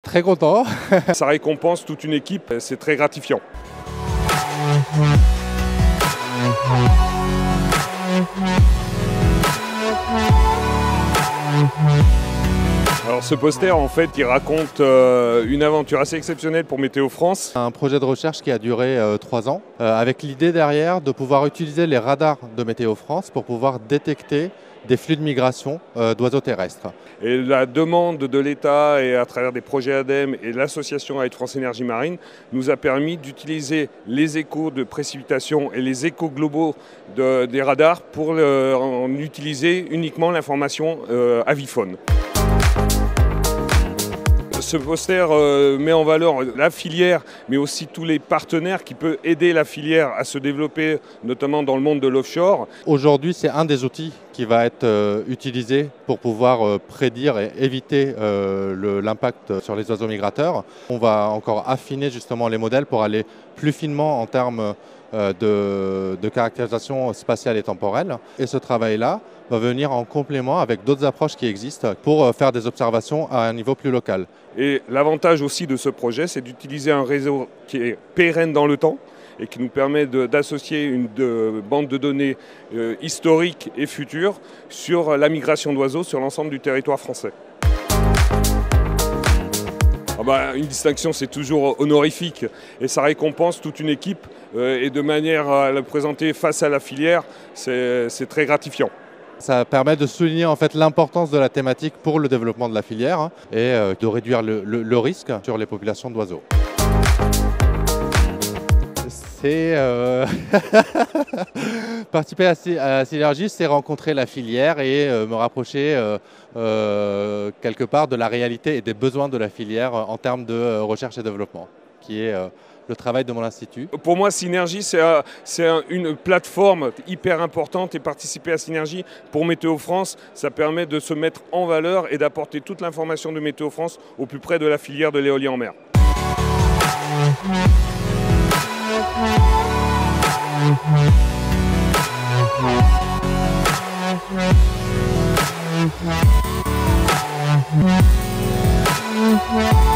Très content. Ça récompense toute une équipe, c'est très gratifiant. Alors ce poster en fait il raconte une aventure assez exceptionnelle pour Météo France. Un projet de recherche qui a duré 3 ans, avec l'idée derrière de pouvoir utiliser les radars de Météo France pour pouvoir détecter des flux de migration d'oiseaux terrestres. Et la demande de l'État et à travers des projets ADEME et l'association avec France Énergie Marine nous a permis d'utiliser les échos de précipitation et les échos globaux des radars pour en utiliser uniquement l'information avifaune. Ce poster met en valeur la filière, mais aussi tous les partenaires qui peuvent aider la filière à se développer, notamment dans le monde de l'offshore. Aujourd'hui, c'est un des outils qui va être utilisé pour pouvoir prédire et éviter l'impact sur les oiseaux migrateurs. On va encore affiner justement les modèles pour aller plus finement en termes de caractérisation spatiale et temporelle. Et ce travail-là va venir en complément avec d'autres approches qui existent pour faire des observations à un niveau plus local. Et l'avantage aussi de ce projet, c'est d'utiliser un réseau qui est pérenne dans le temps et qui nous permet d'associer une bande de données historiques et futures sur la migration d'oiseaux sur l'ensemble du territoire français. Une distinction, c'est toujours honorifique et ça récompense toute une équipe et de manière à la présenter face à la filière, c'est très gratifiant. Ça permet de souligner en fait l'importance de la thématique pour le développement de la filière et de réduire le risque sur les populations d'oiseaux. C'est participer à Synergie, c'est rencontrer la filière et me rapprocher quelque part de la réalité et des besoins de la filière en termes de recherche et développement, qui est le travail de mon institut. Pour moi, Synergie, c'est une plateforme hyper importante et participer à Synergie pour Météo France, ça permet de se mettre en valeur et d'apporter toute l'information de Météo France au plus près de la filière de l'éolien en mer. Ouais.